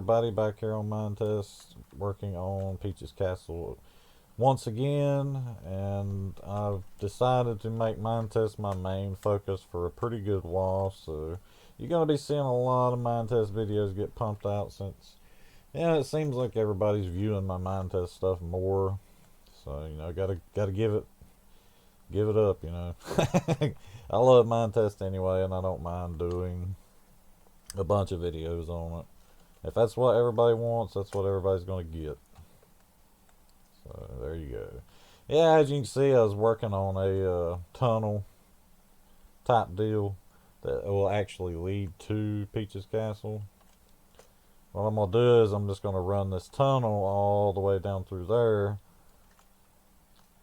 everybody, back here on Minetest, working on Peach's Castle once again, and I've decided to make Minetest my main focus for a pretty good while, so you're going to be seeing a lot of Minetest videos get pumped out since, yeah, it seems like everybody's viewing my Minetest stuff more, so, gotta give it up, I love Minetest anyway, and I don't mind doing a bunch of videos on it. If that's what everybody wants, that's what everybody's going to get. So there you go. Yeah, as you can see, I was working on a tunnel type deal that will actually lead to Peach's Castle. What I'm going to do is I'm just going to run this tunnel all the way down through there,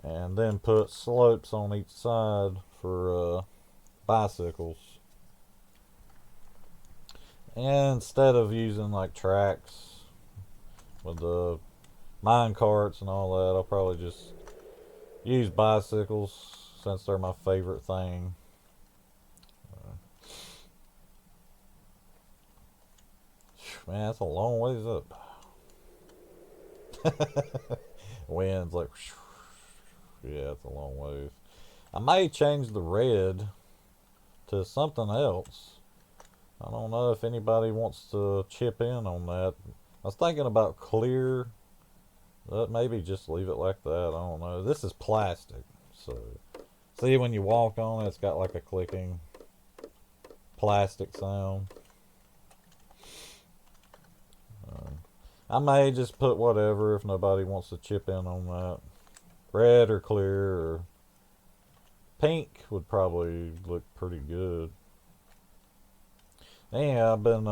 and then put slopes on each side for bicycles. And instead of using like tracks with the mine carts and all that, I'll probably just use bicycles since they're my favorite thing. Man, that's a long ways up. Wind's like, yeah, it's a long ways. I may change the red to something else. I don't know if anybody wants to chip in on that. I was thinking about clear, but maybe just leave it like that. I don't know. This is plastic, so see, when you walk on it, it's got like a clicking plastic sound. I may just put whatever if nobody wants to chip in on that. Red or clear or pink would probably look pretty good. Yeah, I've been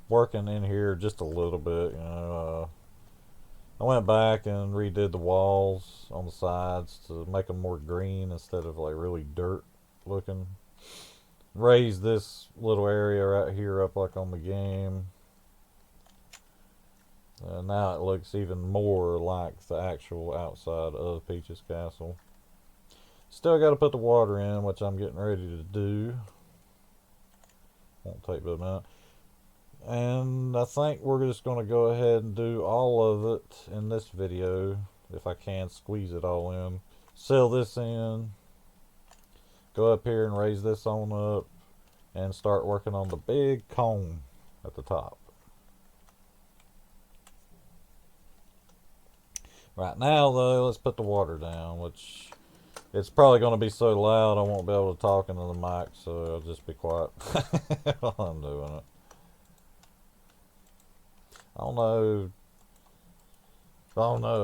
working in here just a little bit, I went back and redid the walls on the sides to make them more green instead of like really dirt looking. Raised this little area right here up like on the game. Now it looks even more like the actual outside of Peach's Castle. Still got to put the water in, which I'm getting ready to do. Won't take but a minute. And I think we're just going to go ahead and do all of it in this video, if I can squeeze it all in. Seal this in, go up here and raise this on up, and start working on the big cone at the top. Right now though, let's put the water down, which it's probably going to be so loud I won't be able to talk into the mic, so I'll just be quiet while I'm doing it. Oh no,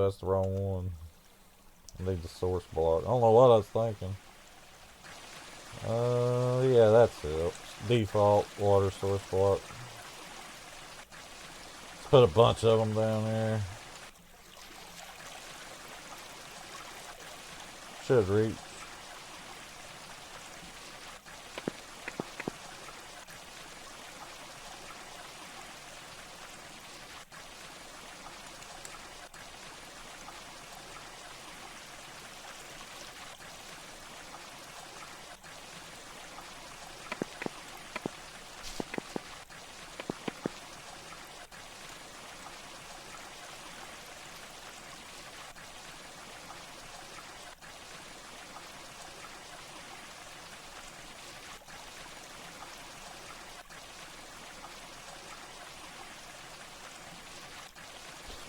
that's the wrong one. I need the source block. I don't know what I was thinking. Yeah, that's it. Default water source block. Let's put a bunch of them down there. Should reach.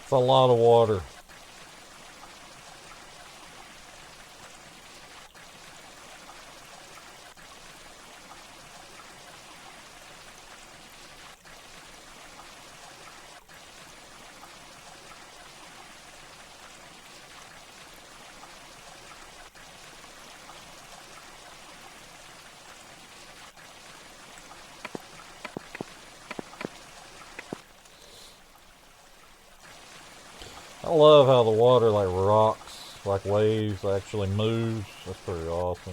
It's a lot of water. I love how the water like rocks, like waves, actually moves. That's pretty awesome.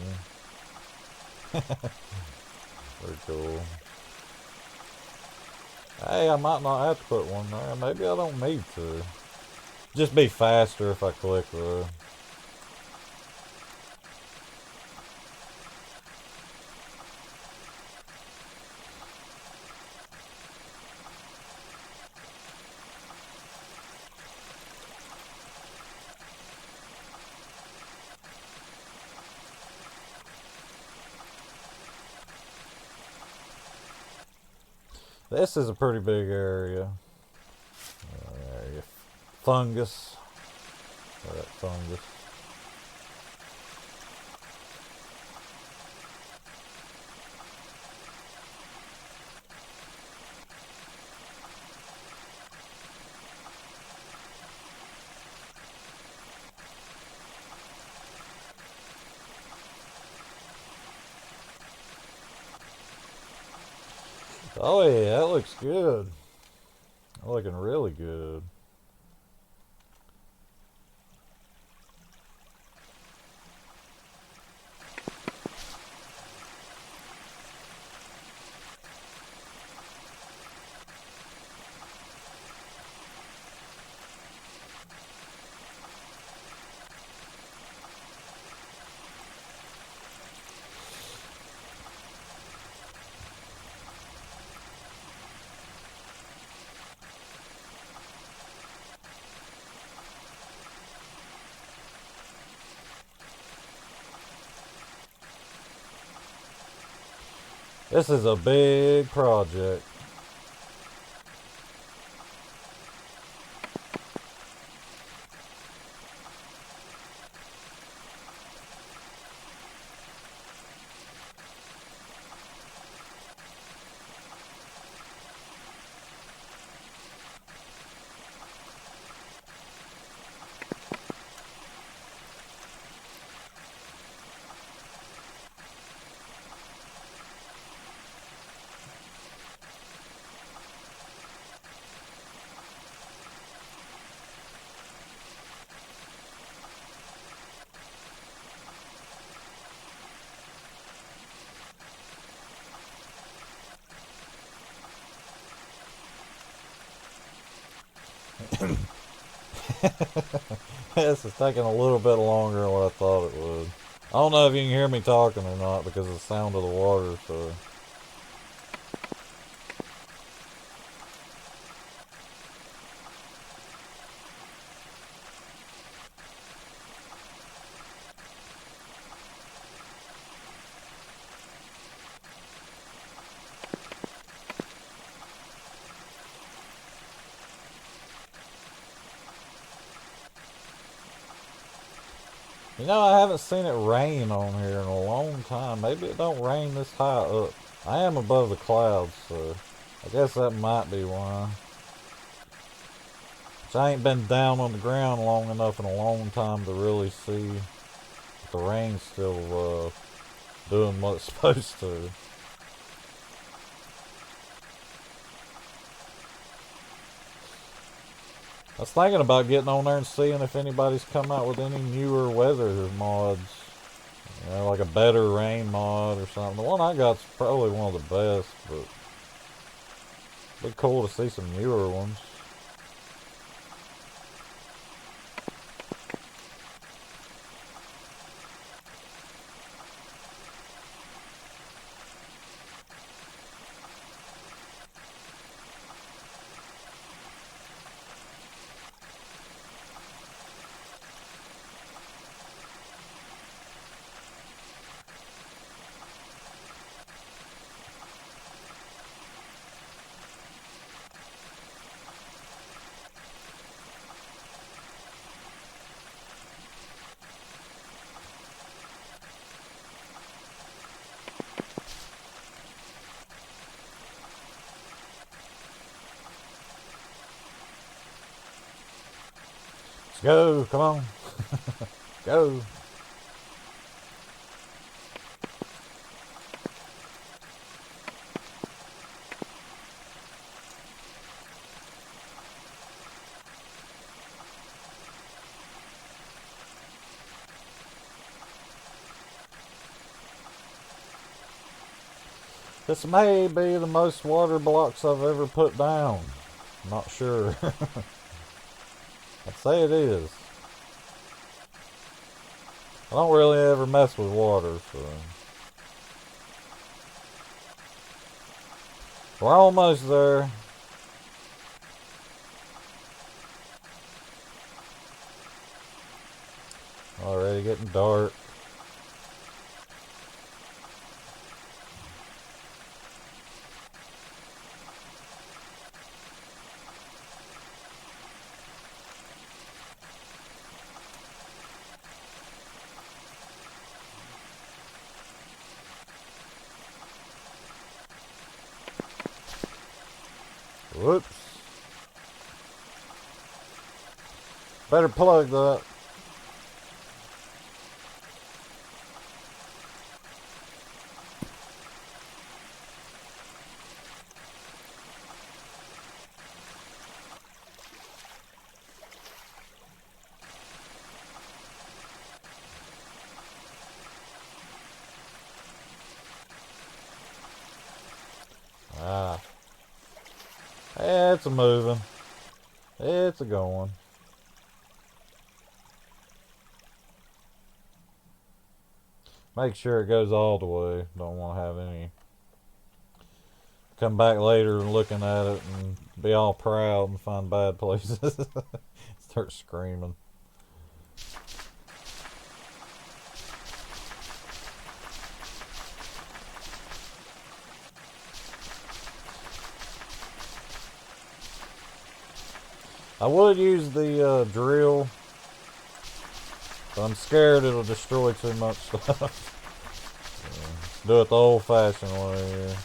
Very cool. Hey, I might not have to put one there. Maybe I don't need to. Just be faster if I click though. This is a pretty big area. Fungus. That fungus. Oh yeah, that looks good. Looking really good. This is a big project. This is taking a little bit longer than what I thought it would. I don't know if you can hear me talking or not because of the sound of the water, so. You know, I haven't seen it rain on here in a long time. Maybe it don't rain this high up. I am above the clouds, so I guess that might be why. I ain't been down on the ground long enough in a long time to really see if the rain's still doing what it's supposed to. I was thinking about getting on there and seeing if anybody's come out with any newer weather mods. You know, like a better rain mod or something. The one I got's probably one of the best, but it'd be cool to see some newer ones. Let's go, come on. Go. This may be the most water blocks I've ever put down. I'm not sure. I'd say it is. I don't really ever mess with water, so. We're almost there. Already getting dark. Whoops. Better plug that. Ah. It's a moving. It's a going. Make sure it goes all the way. Don't want to have any. Come back later and looking at it and be all proud and find bad places. Start screaming. I would use the drill, but I'm scared it'll destroy too much stuff. Do it the old-fashioned way here.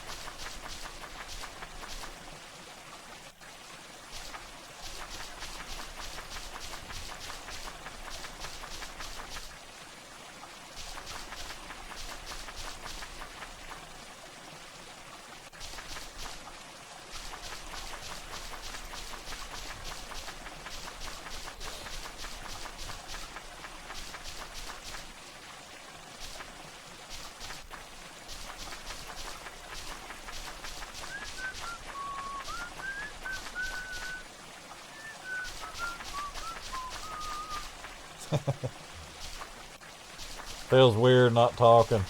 Feels weird not talking.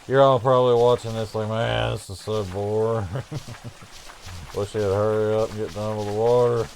You're all probably watching this like, man, this is so boring. Wish he'd hurry up and get done with the water.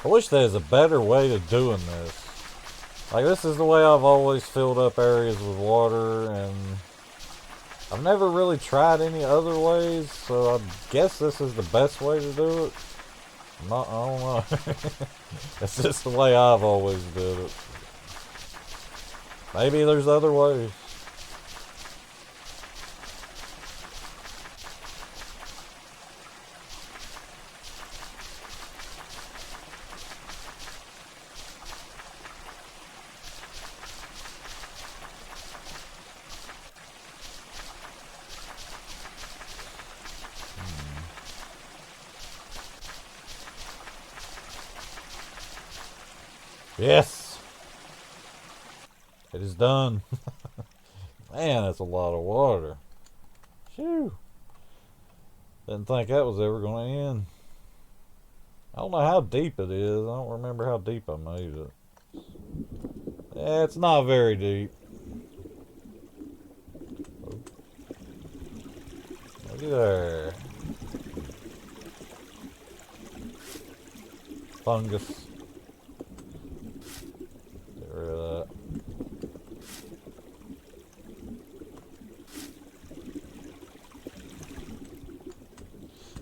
I wish there was a better way to doing this. Like, this is the way I've always filled up areas with water, and I've never really tried any other ways, so I guess this is the best way to do it. I don't know. It's just the way I've always did it. Maybe there's other ways. Yes! It is done. Man, that's a lot of water. Phew. Didn't think that was ever going to end. I don't know how deep it is. I don't remember how deep I made it. Yeah, it's not very deep. Looky there. Fungus. Get rid of that.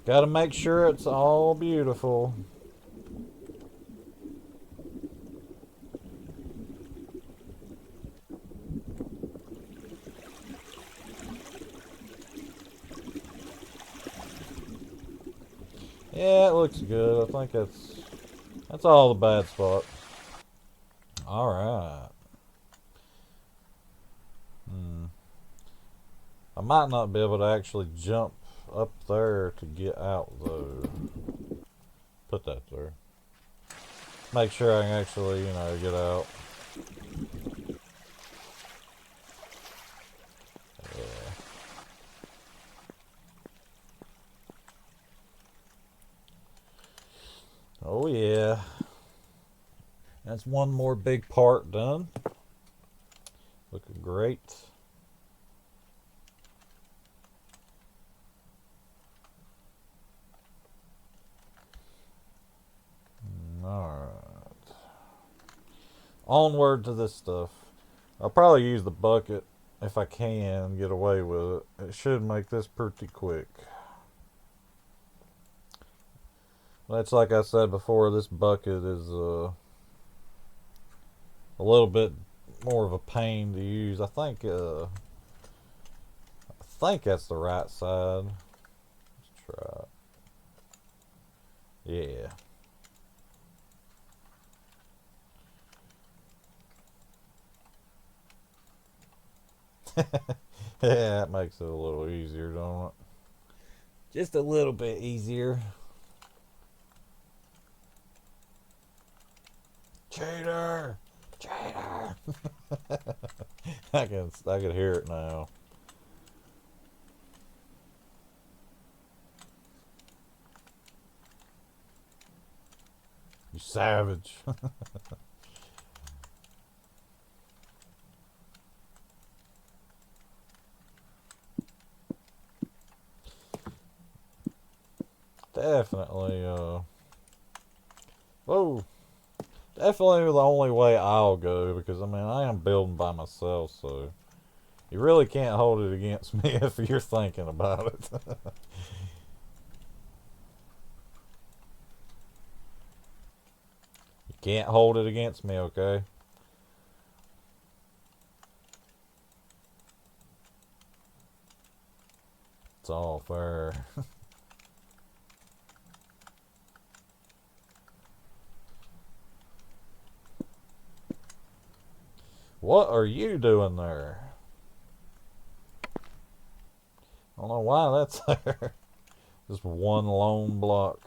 Gotta make sure it's all beautiful. Yeah, it looks good. I think that's all the bad spots. Alright. I might not be able to actually jump up there to get out though. Put that there. Make sure I can actually, you know, get out. Yeah. Oh yeah. That's one more big part done. Looking great. Alright. Onward to this stuff. I'll probably use the bucket if I can get away with it. It should make this pretty quick. That's like I said before, this bucket is a little bit more of a pain to use. I think that's the right side. Let's try it. Yeah. Yeah, that makes it a little easier, don't it? Just a little bit easier. Cheater! Cheater! I can hear it now. You savage. Definitely, whoa. Definitely the only way I'll go because, I mean, I am building by myself, so you really can't hold it against me if you're thinking about it. You can't hold it against me, okay? It's all fair. What are you doing there? I don't know why that's there. Just one lone block.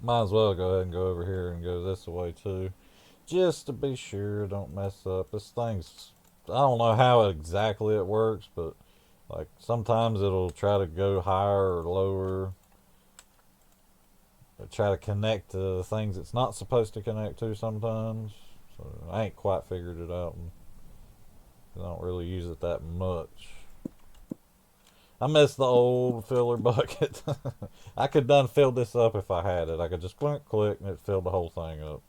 Might as well go ahead and go over here and go this way too. Just to be sure, don't mess up. This thing's, I don't know how exactly it works, but like sometimes it'll try to go higher or lower. It'll try to connect to things it's not supposed to connect to sometimes. So I ain't quite figured it out. And I don't really use it that much. I miss the old filler bucket. I could done fill this up if I had it. I could just click and it filled the whole thing up.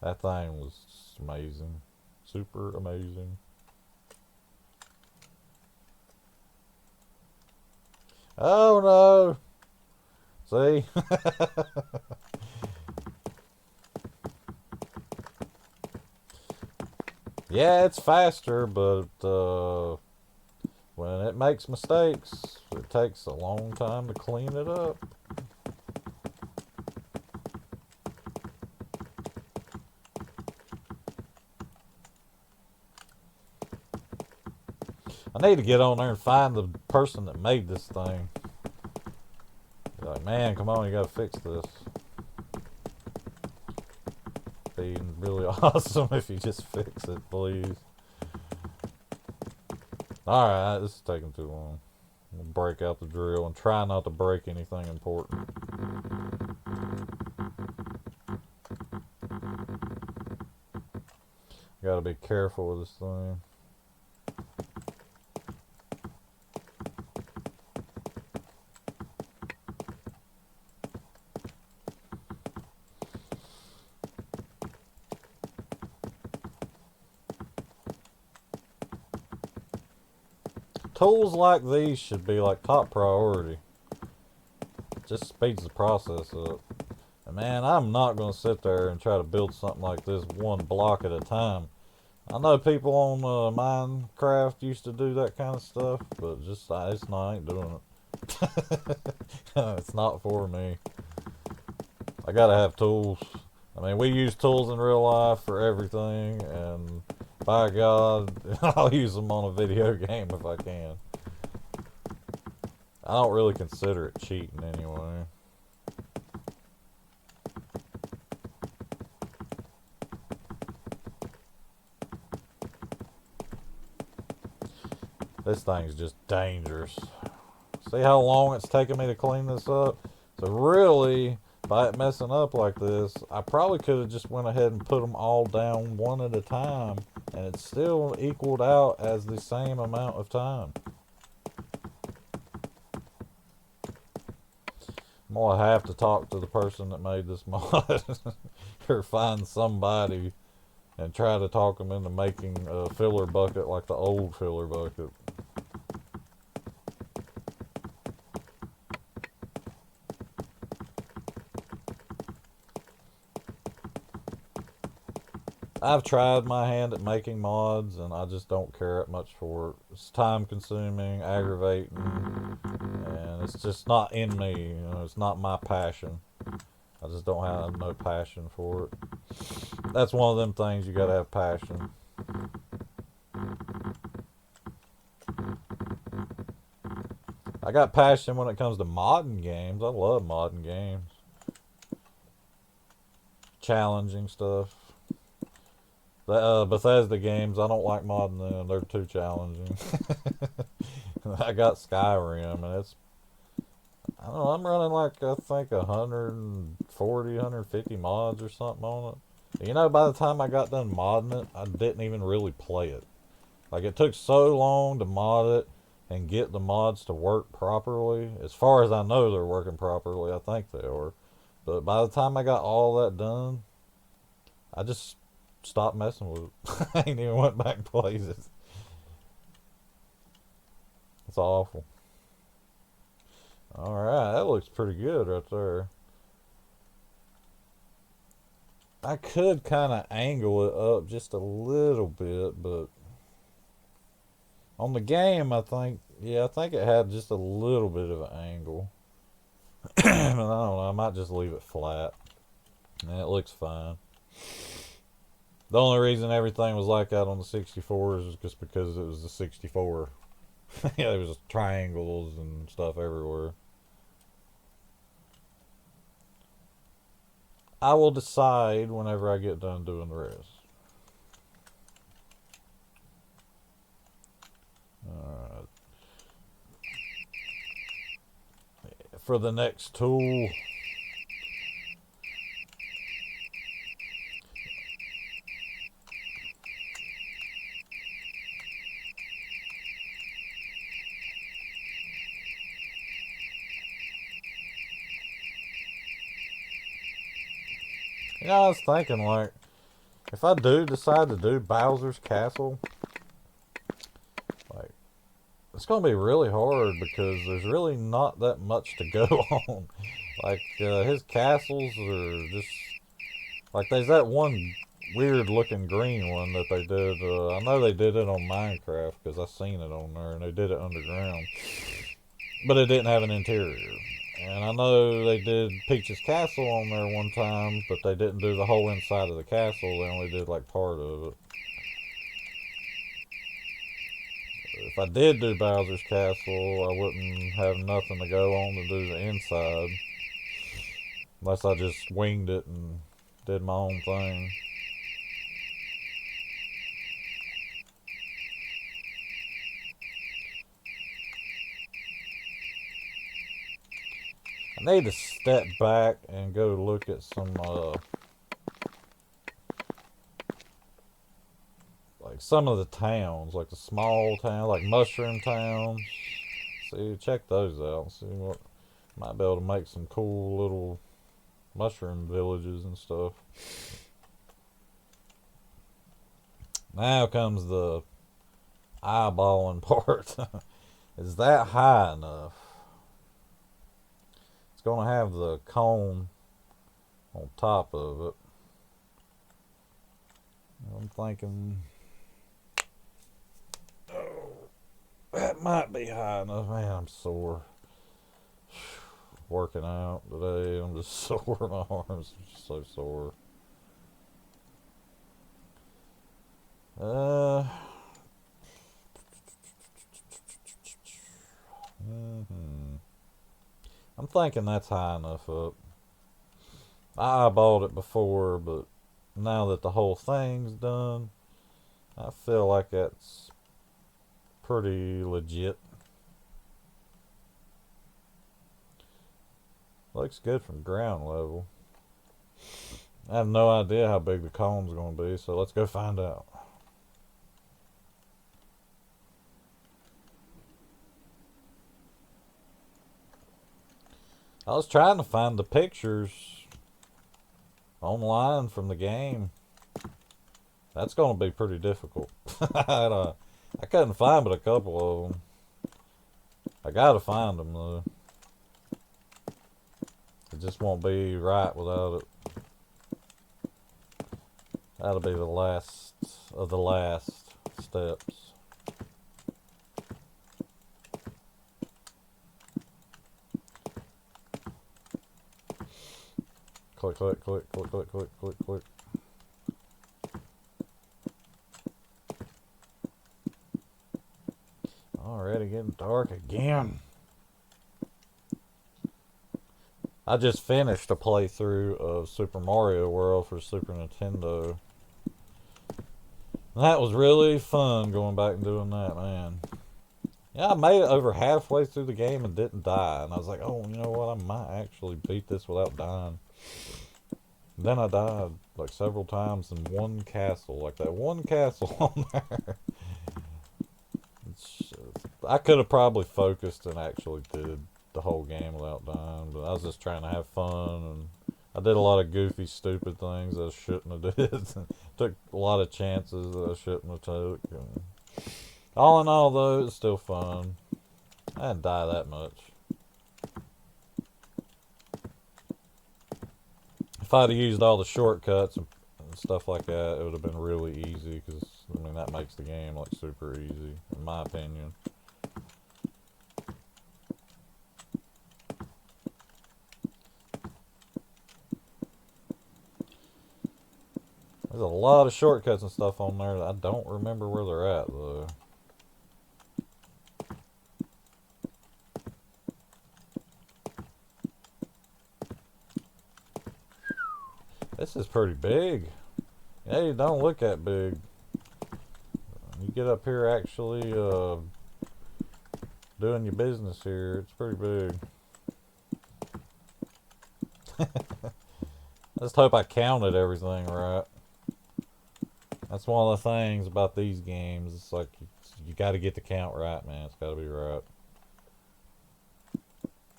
That thing was amazing. Super amazing. Oh no! See? Yeah, it's faster, but when it makes mistakes, it takes a long time to clean it up. I need to get on there and find the person that made this thing. Be like, man, come on, you gotta fix this. Be really awesome if you just fix it, please. Alright, this is taking too long. I'm gonna break out the drill and try not to break anything important. Gotta be careful with this thing. Tools like these should be like top priority. It just speeds the process up. man, I'm not going to sit there and try to build something like this one block at a time. I know people on Minecraft used to do that kind of stuff, but just it's not, I ain't doing it. It's not for me. I gotta have tools. I mean, we use tools in real life for everything, and by God, I'll use them on a video game if I can. I don't really consider it cheating anyway. This thing's just dangerous. See how long it's taking me to clean this up? So really, by it messing up like this, I probably could have just went ahead and put them all down one at a time, and it still equaled out as the same amount of time. I'm gonna have to talk to the person that made this mod or find somebody and try to talk them into making a filler bucket like the old filler bucket. I've tried my hand at making mods, and I just don't care that much for it. It's time consuming, aggravating, and it's just not in me. You know, it's not my passion. I just don't have no passion for it. That's one of them things you gotta have passion. I got passion when it comes to modding games. I love modding games. Challenging stuff. The Bethesda games, I don't like modding them. They're too challenging. I got Skyrim, and it's, I don't know, I'm running like, I think 140, 150 mods or something on it. You know, by the time I got done modding it, I didn't even really play it. Like, it took so long to mod it and get the mods to work properly. As far as I know, they're working properly. I think they are. But by the time I got all that done, I just stopped messing with it. I ain't even went back and played it. It's awful. Alright, that looks pretty good right there. I could kind of angle it up just a little bit, but on the game, I think it had just a little bit of an angle. I don't know, I might just leave it flat. And it looks fine. The only reason everything was like that on the 64 is just because it was the 64. Yeah, there was triangles and stuff everywhere. I will decide whenever I get done doing the rest. Alright. For the next tool, I was thinking, like, if I do decide to do Bowser's Castle, like, it's going to be really hard because there's really not that much to go on. Like, his castles are just, like, there's that one weird looking green one that they did. I know they did it on Minecraft because I seen it on there, and they did it underground. But it didn't have an interior. And I know they did Peach's Castle on there one time, but they didn't do the whole inside of the castle. They only did like part of it. If I did do Bowser's Castle, I wouldn't have nothing to go on to do the inside. Unless I just winged it and did my own thing. I need to step back and go look at some, like some of the towns, like the small town, like mushroom towns. See, check those out. See what, might be able to make some cool little mushroom villages and stuff. Now comes the eyeballing part. Is that high enough? It's going to have the cone on top of it. I'm thinking, oh, that might be high enough. Man, I'm sore. Working out today, I'm just sore. My arms are just so sore. I'm thinking that's high enough up. I eyeballed it before, but now that the whole thing's done, I feel like that's pretty legit. Looks good from ground level. I have no idea how big the cone's going to be, so let's go find out. I was trying to find the pictures online from the game. That's going to be pretty difficult. I couldn't find but a couple of them. I gotta find them though. It just won't be right without it. That'll be the last of the last steps. Click, click, click, click, click, click, click, click. Already getting dark again. I just finished a playthrough of Super Mario World for Super Nintendo. And that was really fun going back and doing that, man. Yeah, I made it over halfway through the game and didn't die. And I was like, oh, you know what? I might actually beat this without dying. And then I died like several times in one castle. Like that one castle on there. I could have probably focused and actually did the whole game without dying. But I was just trying to have fun. And I did a lot of goofy, stupid things that I shouldn't have did. Took a lot of chances that I shouldn't have took. And all in all, though, it's still fun. I didn't die that much. If I'd have used all the shortcuts and stuff like that, it would have been really easy. Because, I mean, that makes the game, like, super easy, in my opinion. There's a lot of shortcuts and stuff on there that I don't remember where they're at, though. This is pretty big. Hey, don't look that big. You get up here actually doing your business here, it's pretty big. I just hope I counted everything right. That's one of the things about these games. It's like you got to get the count right, man. It's got to be right.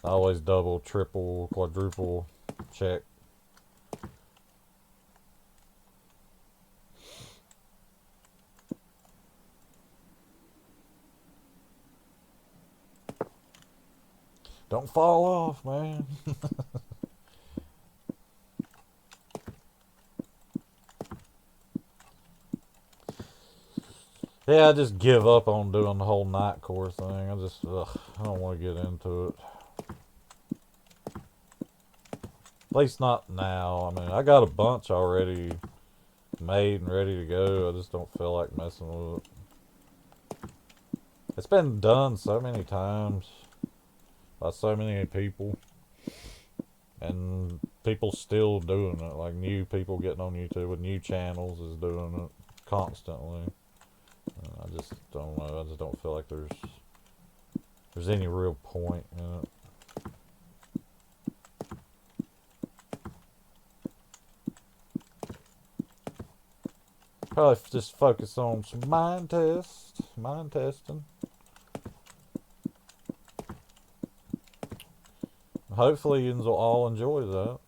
I always double, triple, quadruple check. Don't fall off, man. Yeah, I just give up on doing the whole night core thing. I don't want to get into it. At least not now. I mean, I got a bunch already made and ready to go. I just don't feel like messing with it. It's been done so many times by so many people. And people still doing it. Like new people getting on YouTube with new channels is doing it constantly. I just don't know. I just don't feel like there's any real point in it. Probably just focus on some mind testing. Hopefully you all enjoy that.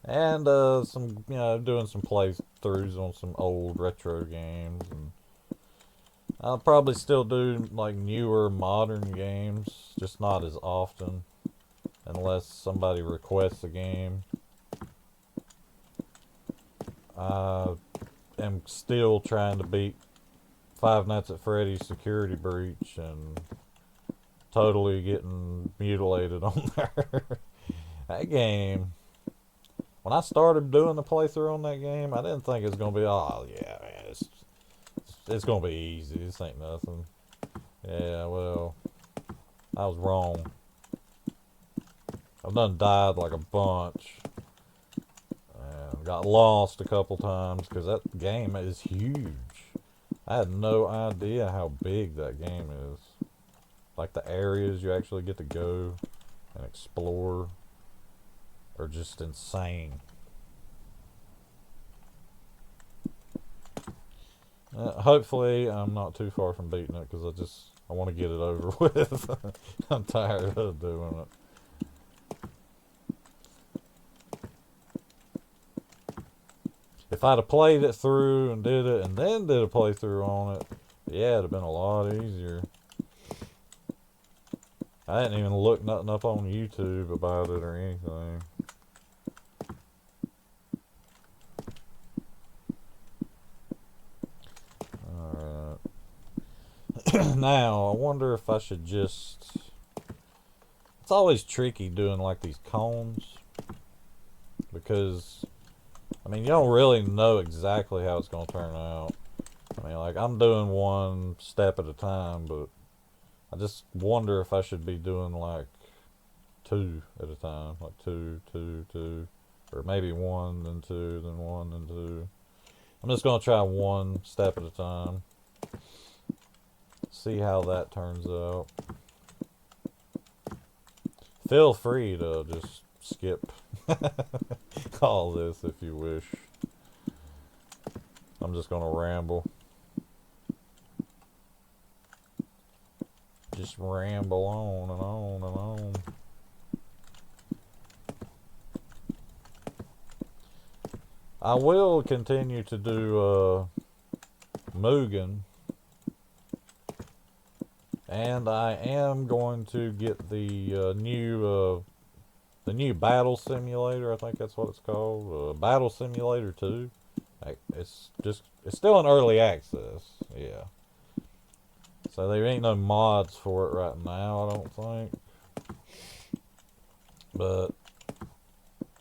And some, doing some playthroughs on some old retro games, and I'll probably still do like newer modern games, just not as often. unless somebody requests a game. I am still trying to beat Five Nights at Freddy's Security Breach and totally getting mutilated on there. That game, when I started doing the playthrough on that game, I didn't think it was going to be, oh yeah, man, it's going to be easy. This ain't nothing. Yeah, well, I was wrong. I've done died like a bunch. And got lost a couple times because that game is huge. I had no idea how big that game is. Like the areas you actually get to go and explore are just insane. Hopefully I'm not too far from beating it because I want to get it over with. I'm tired of doing it. If I'd have played it through and did it and then did a playthrough on it, yeah, it'd have been a lot easier. I didn't even look nothing up on YouTube about it or anything. Alright. Now, I wonder if I should just... It's always tricky doing like these cones. Because, I mean, you don't really know exactly how it's going to turn out. I mean, like, I'm doing one step at a time, but I just wonder if I should be doing like 2 at a time. Like 2, 2, 2. Or maybe 1, then 2, then 1, then 2. I'm just going to try one step at a time. See how that turns out. Feel free to just skip all this if you wish. I'm just going to ramble. Just ramble on and on and on. I will continue to do Mugen, and I am going to get the new Battle Simulator. I think that's what it's called. Battle Simulator 2. It's still in early access. Yeah. So there ain't no mods for it right now, I don't think. But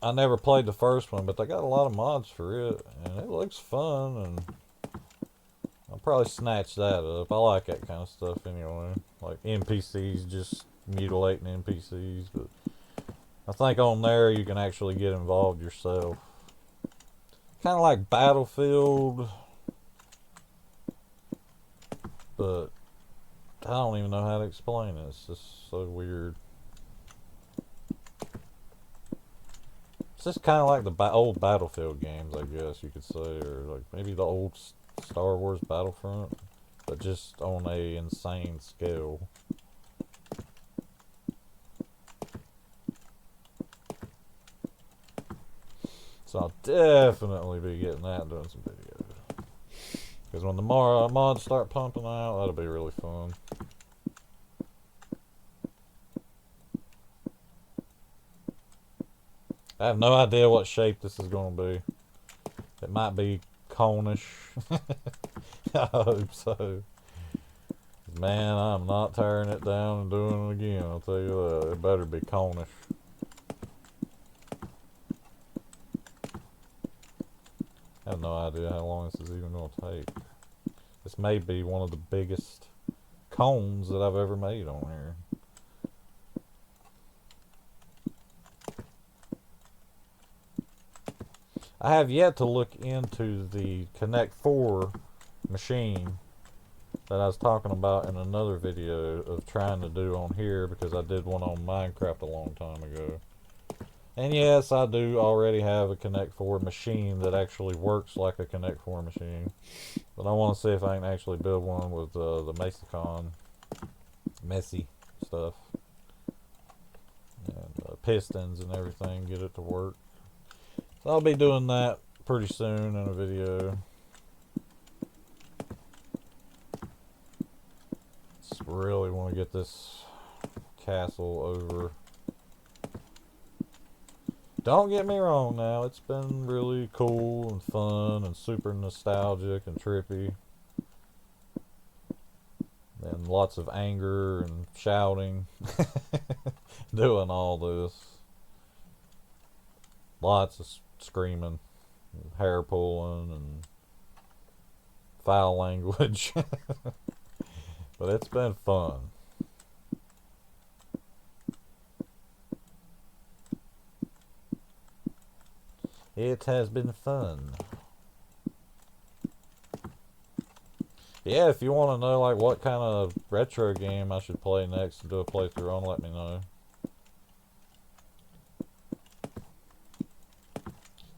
I never played the first one, but they got a lot of mods for it, and it looks fun, and I'll probably snatch that up. I like that kind of stuff anyway. Like NPCs just mutilating NPCs, but I think on there you can actually get involved yourself. Kind of like Battlefield, but I don't even know how to explain it. It's just so weird. It's just kind of like the old Battlefield games, I guess you could say, or like maybe the old Star Wars Battlefront, but just on a insane scale. So I'll definitely be getting that and doing some videos. Because when the mods start pumping out, that'll be really fun. I have no idea what shape this is going to be. It might be conish. I hope so. Man, I'm not tearing it down and doing it again. I'll tell you that. It better be conish. I have no idea how long this is even going to take. This may be one of the biggest cones that I've ever made on here. I have yet to look into the Connect 4 machine that I was talking about in another video of trying to do on here, because I did one on Minecraft a long time ago. And yes, I do already have a Connect 4 machine that actually works like a Connect 4 machine. But I want to see if I can actually build one with the messy stuff. And pistons and everything, get it to work. So I'll be doing that pretty soon in a video. Just really want to get this castle over. Don't get me wrong now, it's been really cool and fun and super nostalgic and trippy. And lots of anger and shouting doing all this. Lots of screaming, hair pulling, and foul language. But it's been fun. It has been fun. Yeah, if you want to know like what kind of retro game I should play next and do a playthrough on, let me know.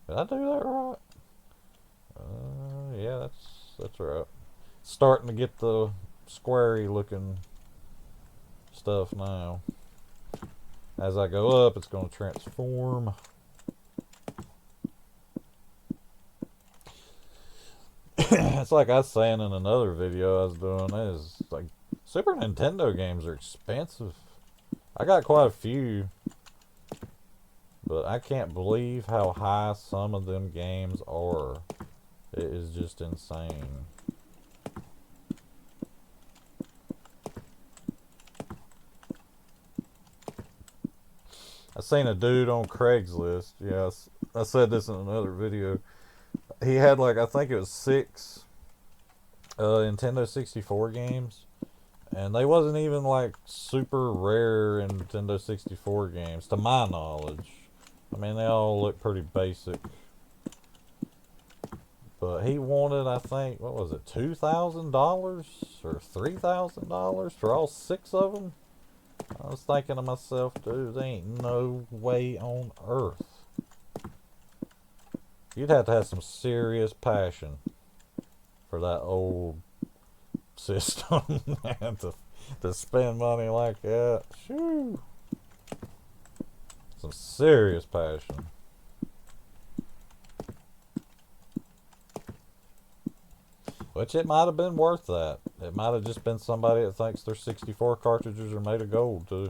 Did I do that right? Yeah, that's right. Starting to get the squarey looking stuff now. As I go up, it's going to transform. It's like I was saying in another video I was doing, is like Super Nintendo games are expensive. I got quite a few, but I can't believe how high some of them games are. It is just insane. I seen a dude on Craigslist. Yes, I said this in another video. He had like, I think it was 6 Nintendo 64 games, and they wasn't even like super rare in Nintendo 64 games to my knowledge. I mean, they all look pretty basic. But he wanted, I think, what was it, $2,000 or $3,000 for all 6 of them? I was thinking to myself, dude, there ain't no way on earth. You'd have to have some serious passion for that old system, man, to spend money like that. Shoo. Some serious passion. Which it might have been worth that. It might have just been somebody that thinks their 64 cartridges are made of gold, too.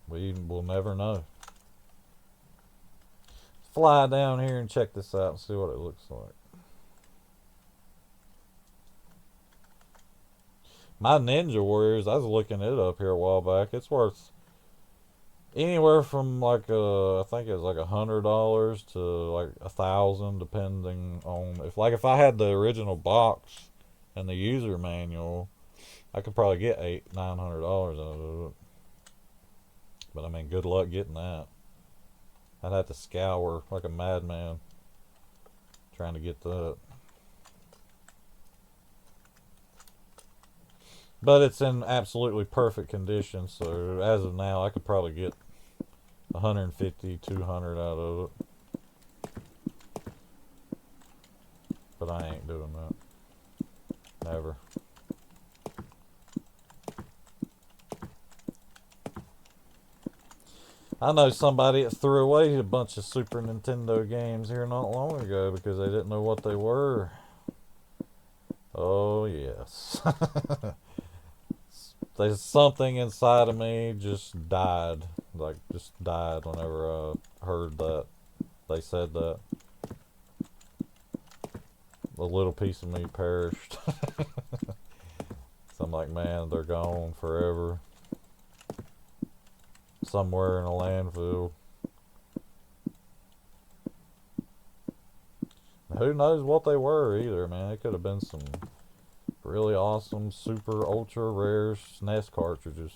We will never know. Fly down here and check this out and see what it looks like. My Ninja Warriors, I was looking it up here a while back. It's worth anywhere from like I think it's like $100 to like 1,000, depending on if I had the original box and the user manual, I could probably get $900 out of it. But I mean, good luck getting that. I'd have to scour like a madman trying to get that. But it's in absolutely perfect condition, so as of now, I could probably get 150, 200 out of it. But I ain't doing that. Never. I know somebody that threw away a bunch of Super Nintendo games here not long ago because they didn't know what they were. Oh, yes. There's something inside of me just died. Like, just died whenever I heard that. They said that. A little piece of me perished. So I'm like, man, they're gone forever. Somewhere in a landfill. Who knows what they were either, man. It could have been some really awesome, super ultra rare SNES cartridges.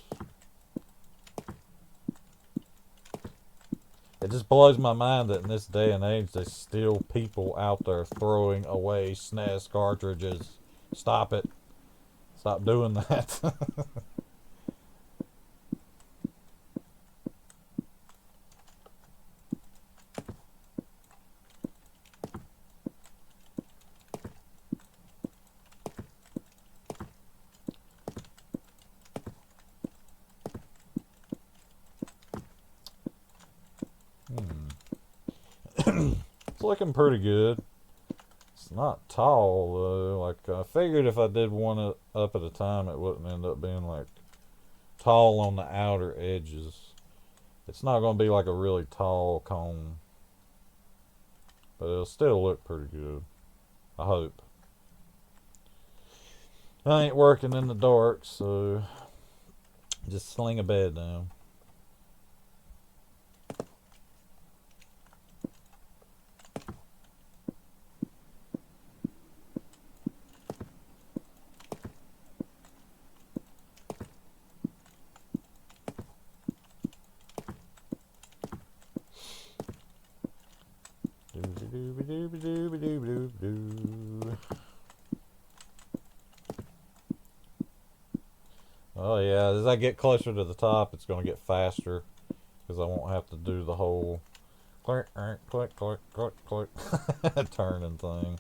It just blows my mind that in this day and age there's still people out there throwing away SNES cartridges. Stop it. Stop doing that. It's looking pretty good. It's not tall though. Like I figured if I did one up at a time, it wouldn't end up being like tall on the outer edges. It's not going to be like a really tall cone, but it'll still look pretty good, I hope. I ain't working in the dark, so just sling a bed down. Oh yeah, as I get closer to the top, it's going to get faster because I won't have to do the whole click, click, click, click, click turning thing.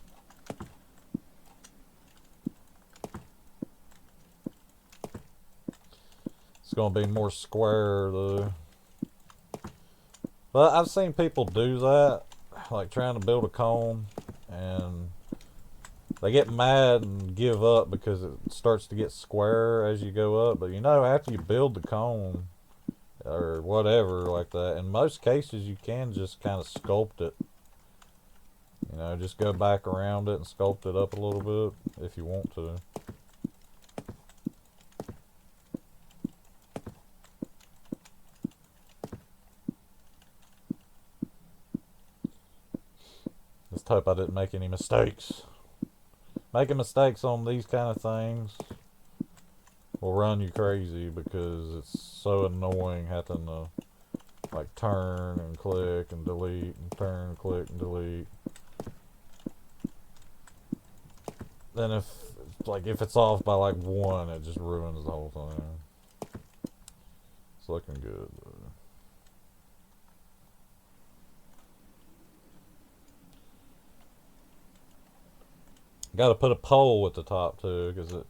It's going to be more square though. But I've seen people do that, like trying to build a cone, and they get mad and give up because it starts to get square as you go up. But you know, after you build the cone or whatever like that, in most cases you can just kind of sculpt it. You know, just go back around it and sculpt it up a little bit if you want to. Just hope I didn't make any mistakes. Making mistakes on these kind of things will run you crazy because it's so annoying having to like turn and click and delete and turn, click and delete. Then if it's off by like one, it just ruins the whole thing. It's looking good. Got to put a pole at the top too, because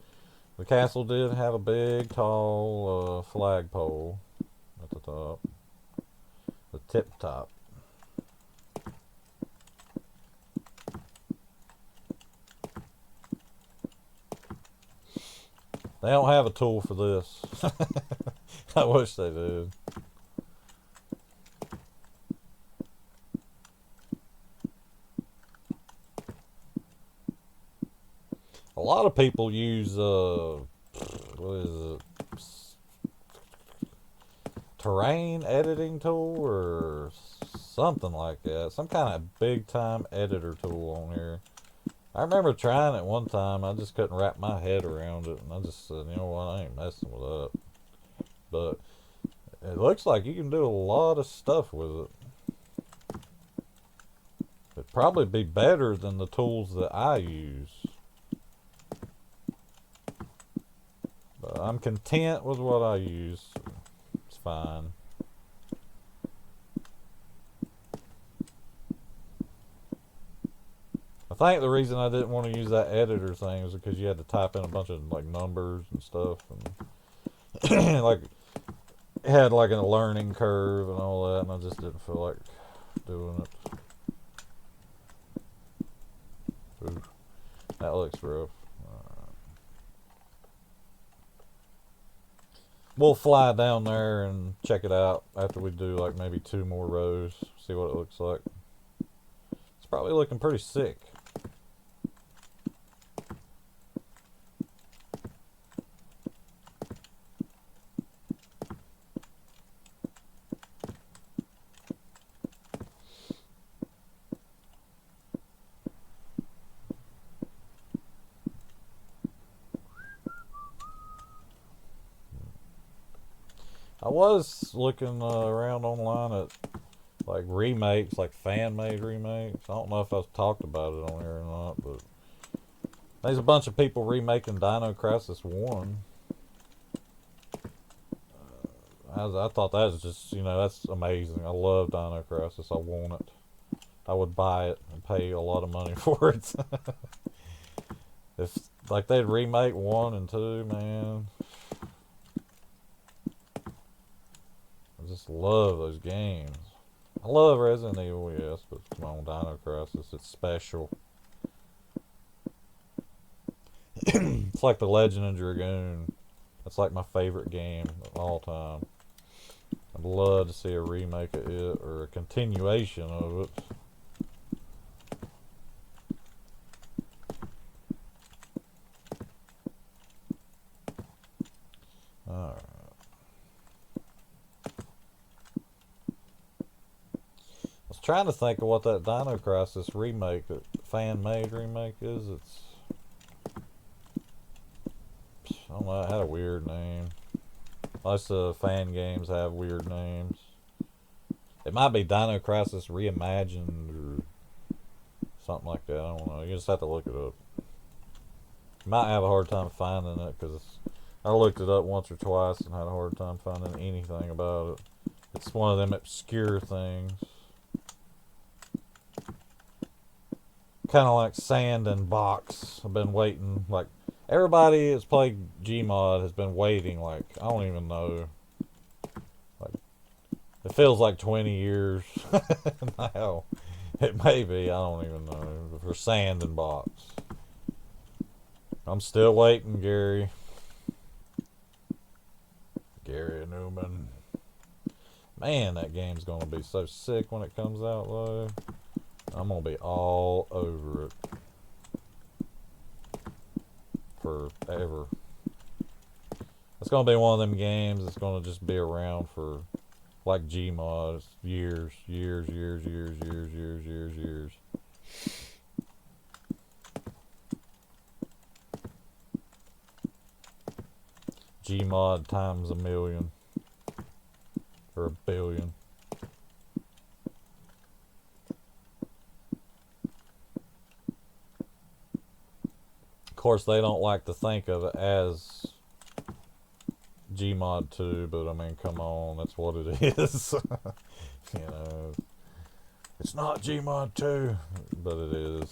the castle did have a big, tall flagpole at the top, the tip top. They don't have a tool for this. I wish they did. A lot of people use what is it? Terrain editing tool or something like that. Some kind of big time editor tool on here. I remember trying it one time. I just couldn't wrap my head around it, and I just said, you know what, I ain't messing with that. But it looks like you can do a lot of stuff with it. It'd probably be better than the tools that I use. But I'm content with what I use. It's fine. I think the reason I didn't want to use that editor thing was because you had to type in a bunch of like numbers and stuff, and like it had like a learning curve and all that, and I just didn't feel like doing it. Ooh, that looks rough. We'll fly down there and check it out after we do like maybe 2 more rows, see what it looks like. It's probably looking pretty sick. I was looking around online at like remakes, like fan-made remakes. I don't know if I've talked about it on here or not, but there's a bunch of people remaking Dino Crisis 1. I thought that was just, you know, that's amazing. I love Dino Crisis. I want it. I would buy it and pay a lot of money for it. If like they'd remake 1 and 2, man. I just love those games. I love Resident Evil, yes, but come on, Dino Crisis, it's special. It's like the Legend of Dragoon. That's like my favorite game of all time. I'd love to see a remake of it or a continuation of it. Alright. I was trying to think of what that Dino Crisis remake, that fan-made remake is. I don't know, it had a weird name. Most of the fan games have weird names. It might be Dino Crisis Reimagined or something like that. I don't know. You just have to look it up. You might have a hard time finding it because I looked it up once or twice and had a hard time finding anything about it. It's one of them obscure things. Kind of like Sand and Box. I've been waiting. Like, everybody that's played Gmod has been waiting, like, I don't even know. Like, it feels like 20 years now. It may be, I don't even know. For Sand and Box. I'm still waiting, Gary. Gary Newman. Man, that game's gonna be so sick when it comes out, though. I'm gonna be all over it. Forever. It's gonna be one of them games that's gonna just be around for, like Gmod, years. Gmod times a million. Or a billion. Of course, they don't like to think of it as Gmod 2, but I mean, come on, that's what it is. You know, it's not Gmod 2, but it is.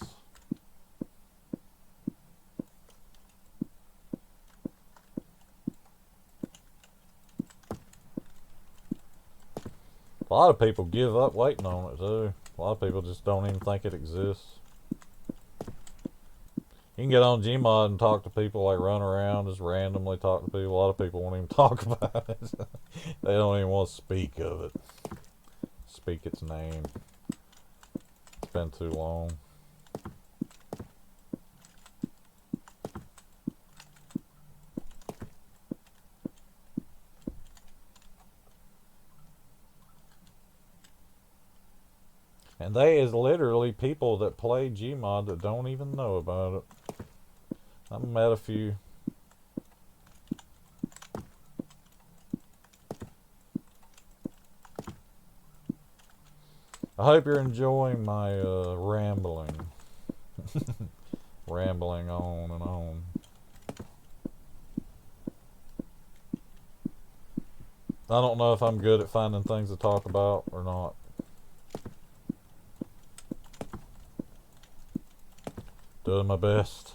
A lot of people give up waiting on it, too. A lot of people just don't even think it exists. You can get on Gmod and talk to people, like run around, just randomly talk to people. A lot of people won't even talk about it. They don't even want to speak of it. Speak its name. It's been too long. And they is literally people that play Gmod that don't even know about it. I've met a few. I hope you're enjoying my rambling. Rambling on and on. I don't know if I'm good at finding things to talk about or not. Doing my best.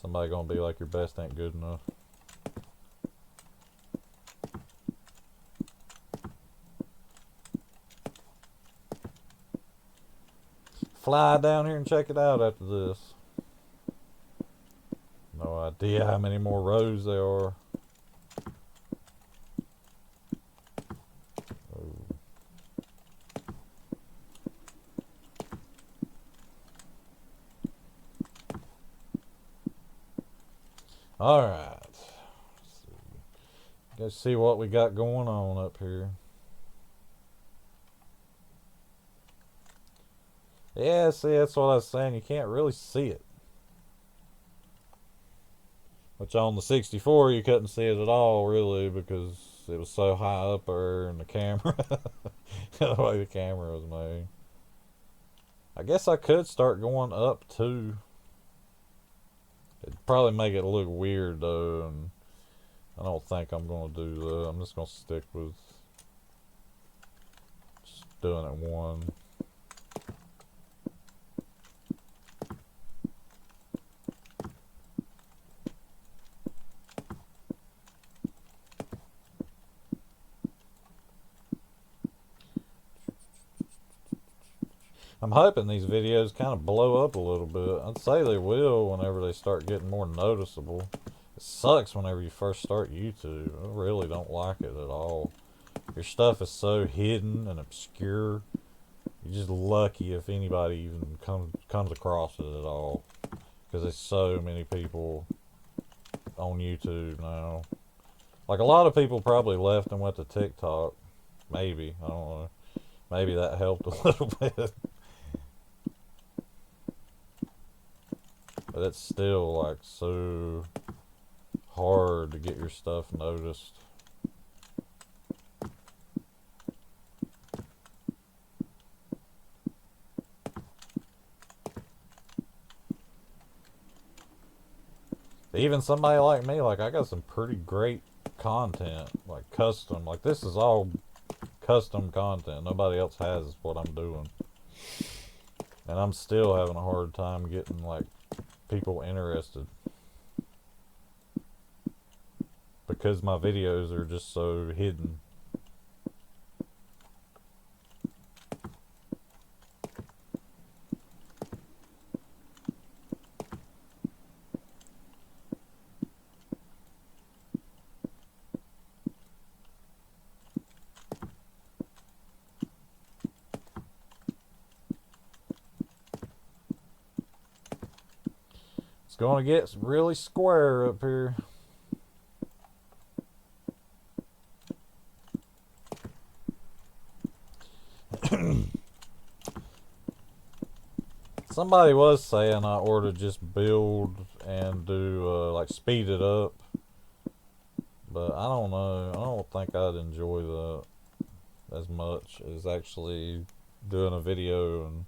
Somebody gonna be like, your best ain't good enough. Fly down here and check it out after this. No idea how many more rows there are. Alright. Let's see what we got going on up here. Yeah, see, that's what I was saying. You can't really see it. Which on the 64, you couldn't see it at all, really, because it was so high up there in the camera. The way the camera was made. I guess I could start going up, too. It'd probably make it look weird, though, and I don't think I'm going to do that. I'm just going to stick with just doing it one. I'm hoping these videos kind of blow up a little bit. I'd say they will whenever they start getting more noticeable. It sucks whenever you first start YouTube. I really don't like it at all. Your stuff is so hidden and obscure. You're just lucky if anybody even comes across it at all. Because there's so many people on YouTube now. Like, a lot of people probably left and went to TikTok. Maybe. I don't know. Maybe that helped a little bit. But it's still, like, so hard to get your stuff noticed. Even somebody like me, like, I got some pretty great content, like custom. Like, this is all custom content. Nobody else has what I'm doing. And I'm still having a hard time getting, like, people interested. Because my videos are just so hidden. It's going to get really square up here. Somebody was saying I ought to just build and do, like, speed it up. But I don't know. I don't think I'd enjoy that as much as actually doing a video and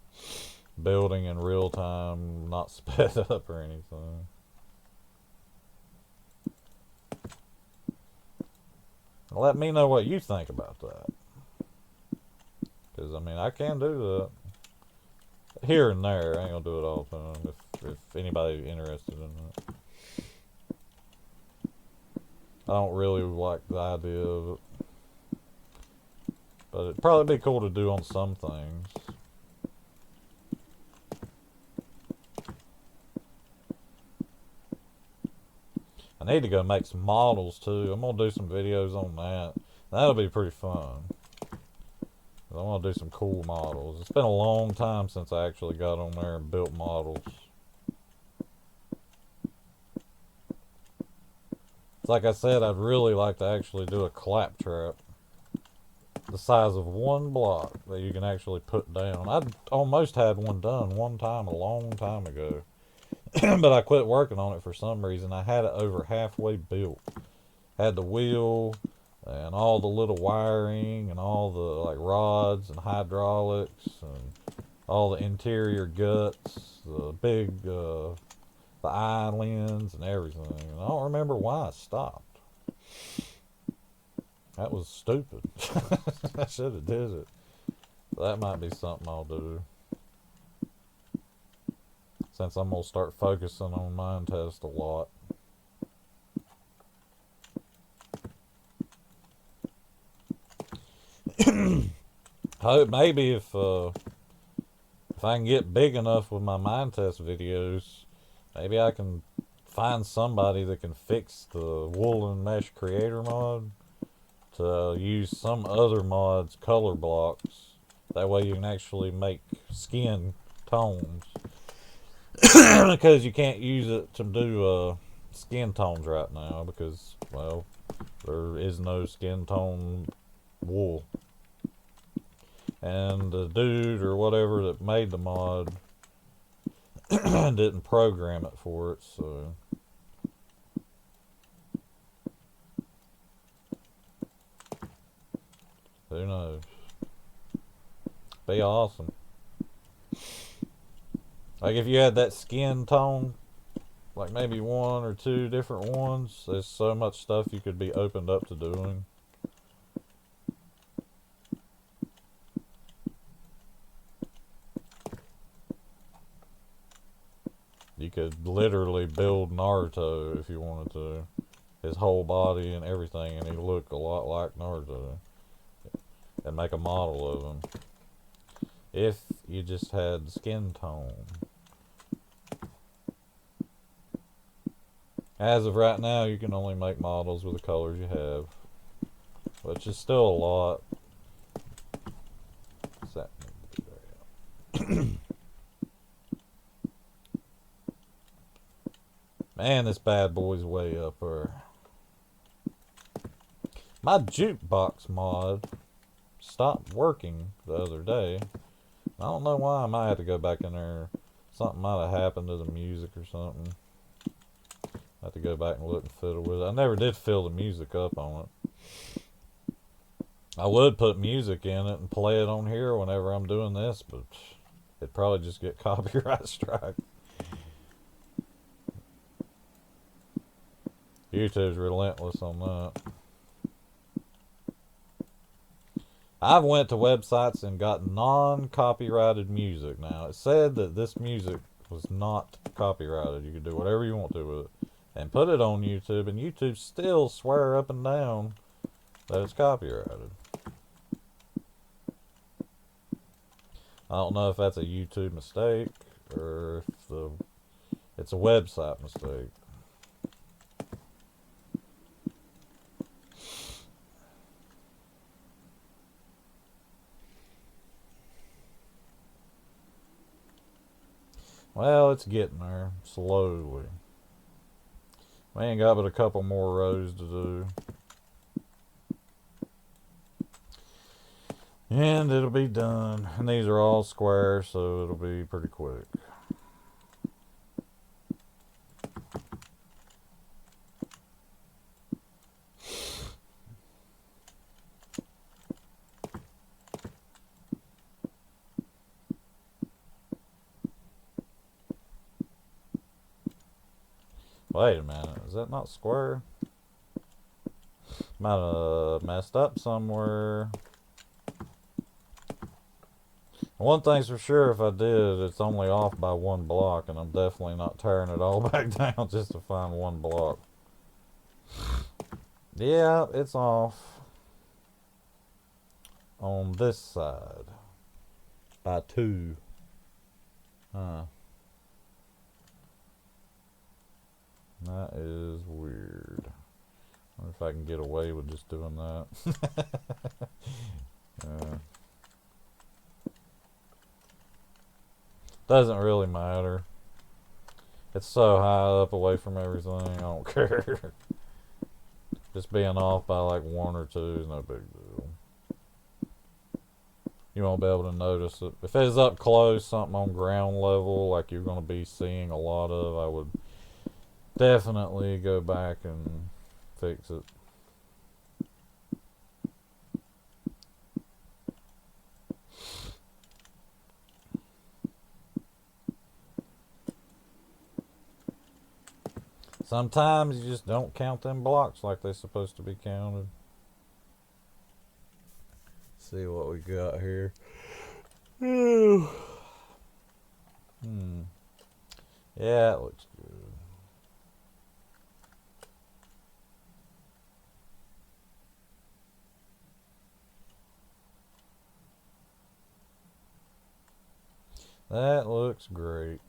building in real time, not sped up or anything. Let me know what you think about that. Because, I mean, I can do that. Here and there. I ain't gonna do it all the time if anybody's interested in that. I don't really like the idea of it. But it'd probably be cool to do on some things. I need to go make some models too. I'm gonna do some videos on that. That'll be pretty fun. I want to do some cool models. It's been a long time since I actually got on there and built models. Like I said, I'd really like to actually do a claptrap the size of one block that you can actually put down. I'd almost had one done one time a long time ago. But I quit working on it for some reason. I had it over halfway built. Had the wheel and all the little wiring and all the, like, rods and hydraulics and all the interior guts, the big the eye lens and everything. And I don't remember why I stopped. That was stupid. I should have did it. That might be something I'll do. Since I'm going to start focusing on Minetest a lot. Hope maybe if I can get big enough with my Minetest videos, maybe I can find somebody that can fix the woolen mesh creator mod to use some other mod's color blocks. That way you can actually make skin tones. Because you can't use it to do skin tones right now because, well, there is no skin tone wool. And the dude or whatever that made the mod didn't program it for it, so who knows? Be awesome. Like, if you had that skin tone, like maybe one or two different ones, there's so much stuff you could be opened up to doing. You could literally build Naruto if you wanted to. His whole body and everything, and he looked a lot like Naruto. And make a model of him. if you just had skin tone. As of right now, you can only make models with the colors you have, which is still a lot. What's that? Man, this bad boy's way up there. My jukebox mod stopped working the other day. I don't know why. I might have to go back in there. Something might have happened to the music or something. I have to go back and look and fiddle with it. I never did fill the music up on it. I would put music in it and play it on here whenever I'm doing this, but it'd probably just get copyright strike. YouTube's relentless on that. I've went to websites and got non-copyrighted music. Now, it said that this music was not copyrighted. You can do whatever you want to with it. And put it on YouTube, and YouTube still swear up and down that it's copyrighted. I don't know if that's a YouTube mistake or if it's a website mistake. Well, it's getting there, slowly. We ain't got but a couple more rows to do. And it'll be done. And these are all square, so it'll be pretty quick. Wait a minute, is that not square? Might have messed up somewhere. One thing's for sure, if I did, it's only off by one block, and I'm definitely not tearing it all back down just to find one block. Yeah, it's off on this side by 2. Huh. That is weird. I wonder if I can get away with just doing that. Doesn't really matter. It's so high up away from everything, I don't care. Just being off by like 1 or 2 is no big deal. You won't be able to notice it. If it's up close, something on ground level, like you're going to be seeing a lot of, I would definitely go back and fix it. Sometimes you just don't count them blocks like they're supposed to be counted. See what we got here. Yeah, it looks good. That looks great.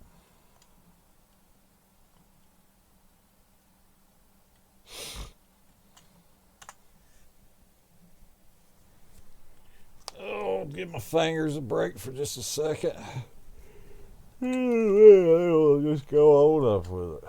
Oh, give my fingers a break for just a second. I'll just go on up with it.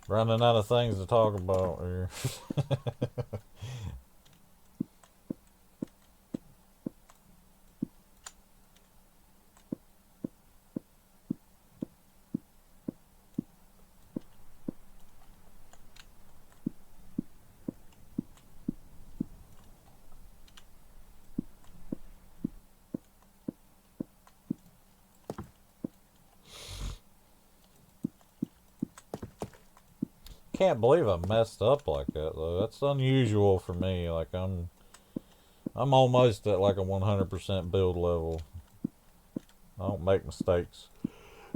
Running out of things to talk about here. can't believe I messed up like that though. That's unusual for me. Like I'm almost at like a 100% build level. I don't make mistakes.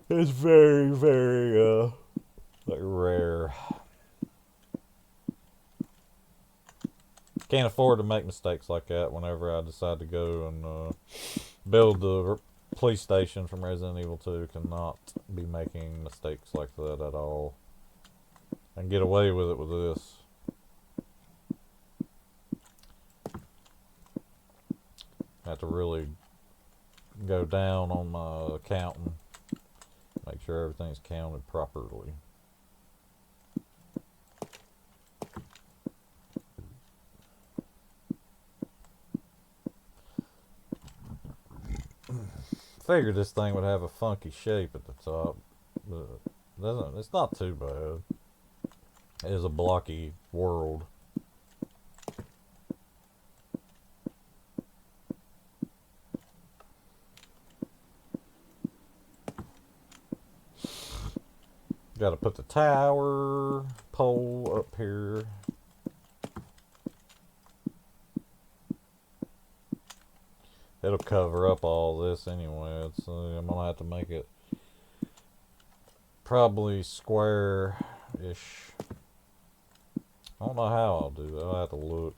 It's very, very like rare. Can't afford to make mistakes like that whenever I decide to go and build the police station from Resident Evil 2. Cannot be making mistakes like that at all. And get away with it with this. I have to really go down on my counting. Make sure everything's counted properly. Figured this thing would have a funky shape at the top, but it doesn't. It's not too bad. It is a blocky world. Got to put the tower pole up here. It'll cover up all this anyway. I'm gonna have to make it probably square-ish. I don't know how I'll do that. I'll have to look.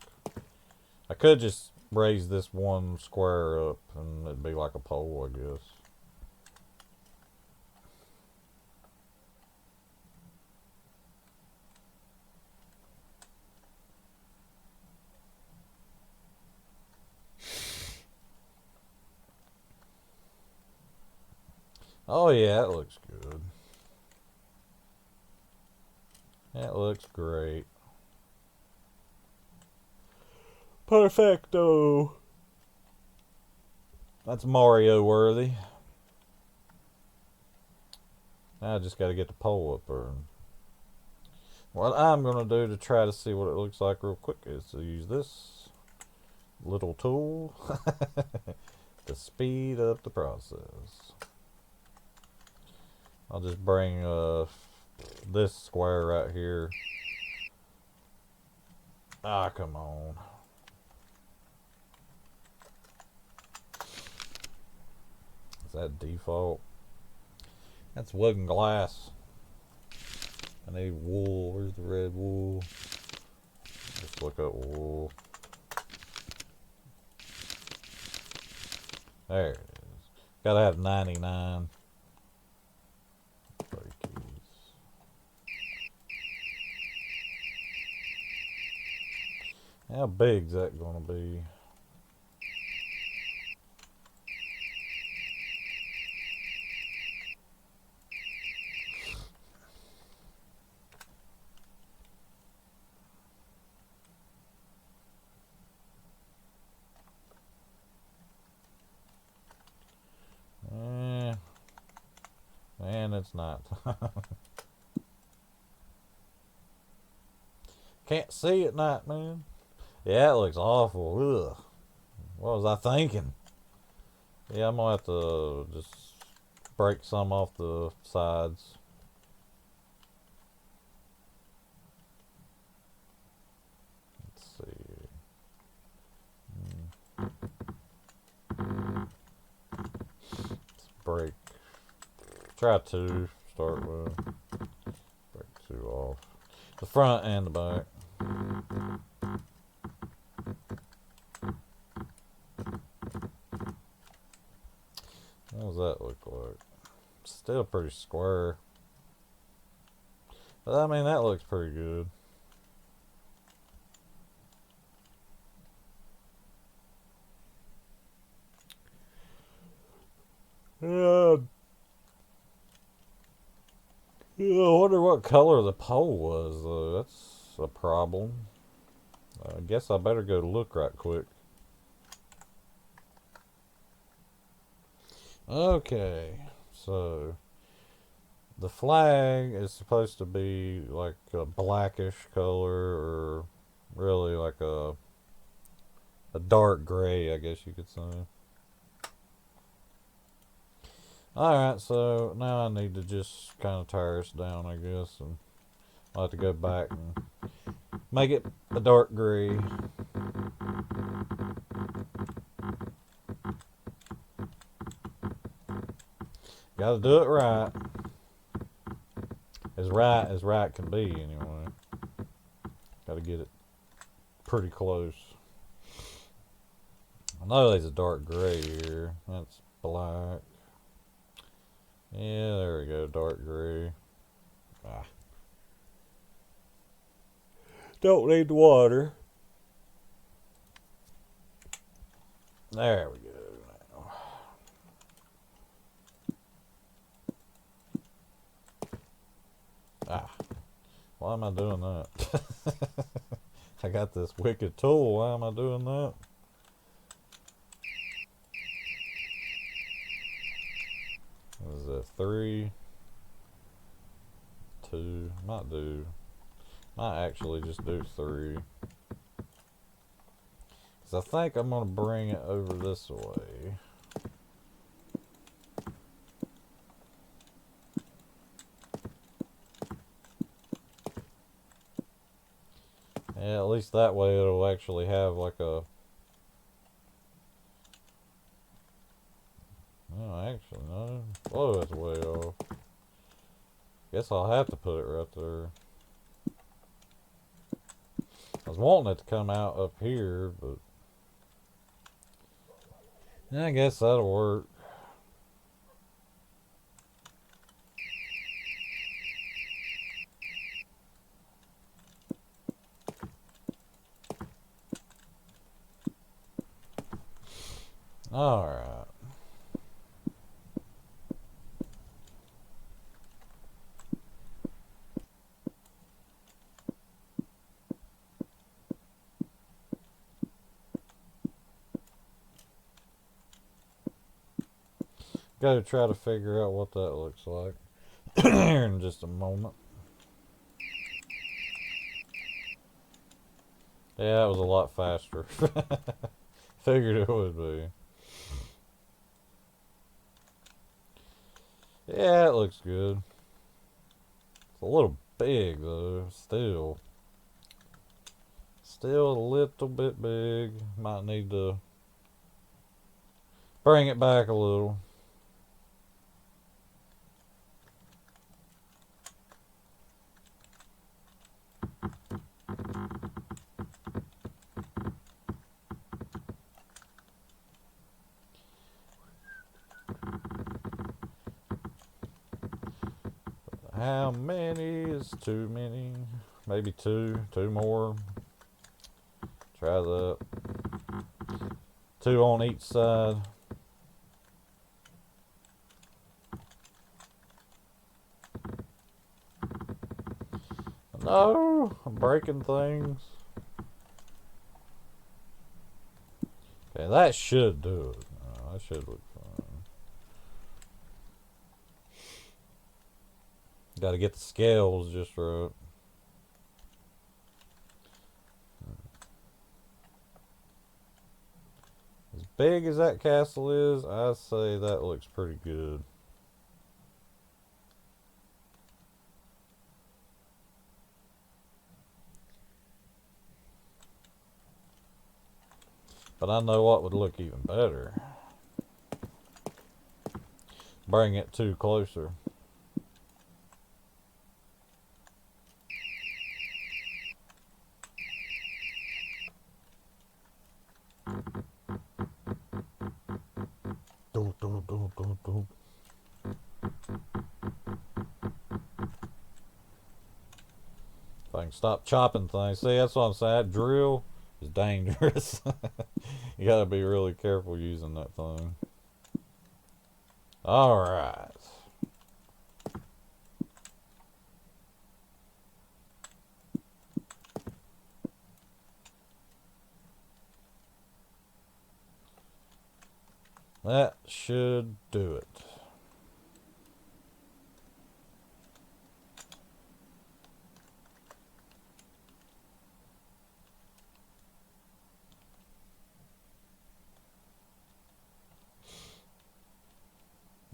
I could just raise this one square up and it'd be like a pole, I guess. Oh yeah, that looks good. That looks great. Perfecto. That's Mario worthy. Now I just got to get the pole up there. What I'm going to do to try to see what it looks like real quick is to use this little tool to speed up the process. I'll just bring this square right here. Ah, come on. Is that default? That's wood and glass. I need wool. Where's the red wool? Just look up wool. There it is. Gotta have 99. How big's that gonna be? And it's not. Can't see at night, man. Yeah, it looks awful. Ugh. What was I thinking? Yeah, I'm gonna have to just break some off the sides. Let's see. Let's break. Try two. Start with. Break two off. The front and the back. What does that look like? Still pretty square. But I mean, that looks pretty good. Yeah. I wonder what color the pole was, though. That's a problem. I guess I better go look right quick. Okay, so the flag is supposed to be like a blackish color, or really like a dark gray, I guess you could say. Alright, so now I need to just kind of tire this down, I guess, and I'll have to go back and make it a dark gray. Gotta do it right. As right can be, anyway. Gotta get it pretty close. I know there's a dark gray here. That's black. Yeah, there we go, dark gray. Ah. Don't need the water. There we go. Now. Ah. Why am I doing that? I got this wicked tool. Why am I doing that? What is that? 3, 2. Might actually just do 3. Because I think I'm going to bring it over this way. Yeah, at least that way it'll actually have like a... No, actually, no. Whoa, that's way off. Guess I'll have to put it right there. I was wanting it to come out up here, but... Yeah, I guess that'll work. Alright. Gotta try to figure out what that looks like here in just a moment. Yeah, it was a lot faster. Figured it would be. Yeah, it looks good. It's a little big though, still. Still a little bit big. Might need to bring it back a little. How many is too many? Maybe 2 more. Try that. 2 on each side. No, I'm breaking things. Okay, that should do it. That should look fine. Got to get the scales just right. As big as that castle is, I say that looks pretty good. But I know what would look even better. Bring it too closer. If I can stop chopping things. See, that's what I'm saying. That drill is dangerous. You gotta be really careful using that thing. Alright. That should do it.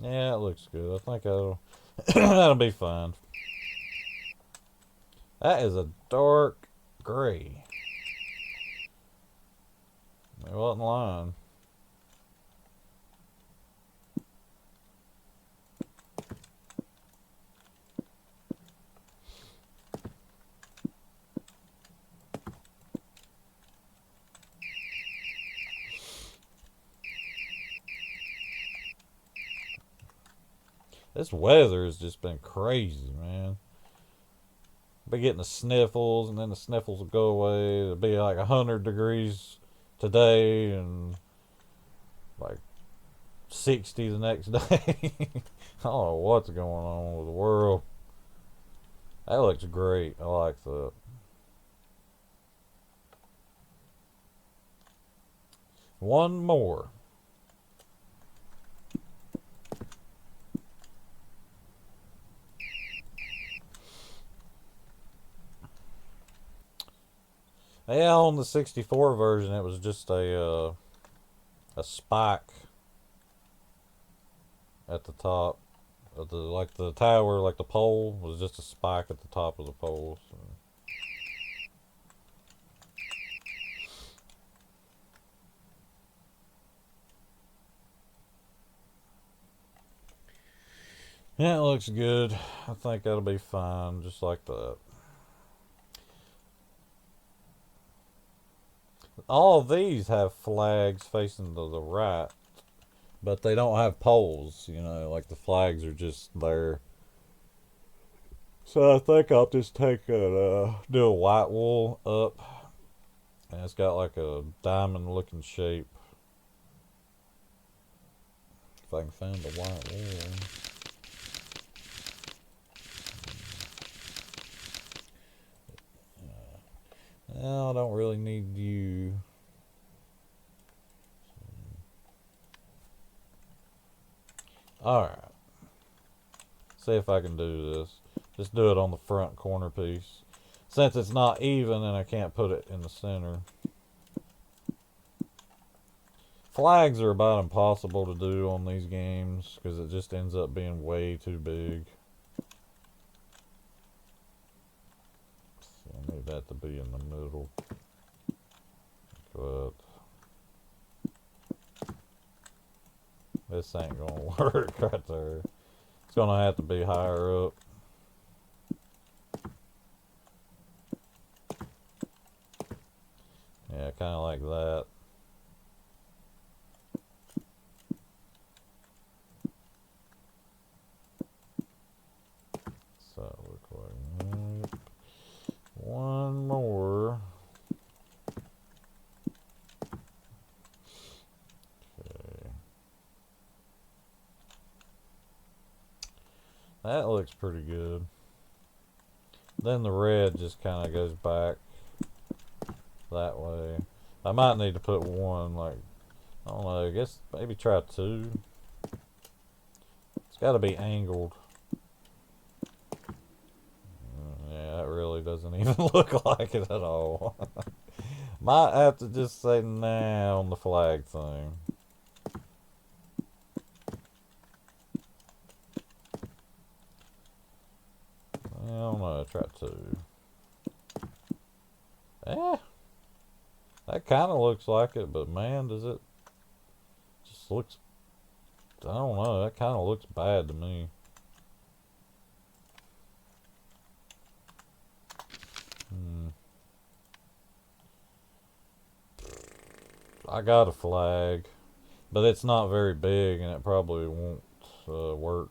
Yeah, it looks good. I think that'll that'll be fine. That is a dark gray. It wasn't lying. This weather has just been crazy, man. Be getting the sniffles, and then the sniffles will go away. It'll be like 100 degrees today, and like 60 the next day. I don't know what's going on with the world. That looks great. I like that. One more. Yeah, on the 64 version, it was just a spike at the top of the, like the tower, like the pole was just a spike at the top of the pole. So. Yeah, it looks good. I think that'll be fine, just like that. All of these have flags facing to the right, but they don't have poles, you know, like the flags are just there. So I think I'll just take do a white wool up, and it's got like a diamond looking shape. If I can find the white wool. No, I don't really need you. Alright. See if I can do this. Just do it on the front corner piece. Since it's not even and I can't put it in the center. Flags are about impossible to do on these games because it just ends up being way too big. So I need that to be in the middle. But this ain't gonna work right there. It's gonna have to be higher up. Yeah, kind of like that. So it looks like that. One more. Okay. That looks pretty good. Then the red just kind of goes back that way. I might need to put one, like, I don't know, I guess maybe try two. It's got to be angled. Yeah, that really doesn't even look like it at all. Might have to just say nah on the flag thing. I don't know, try two. Eh, that kind of looks like it, but man, does it just looks, I don't know, that kind of looks bad to me. I got a flag, but it's not very big and it probably won't work.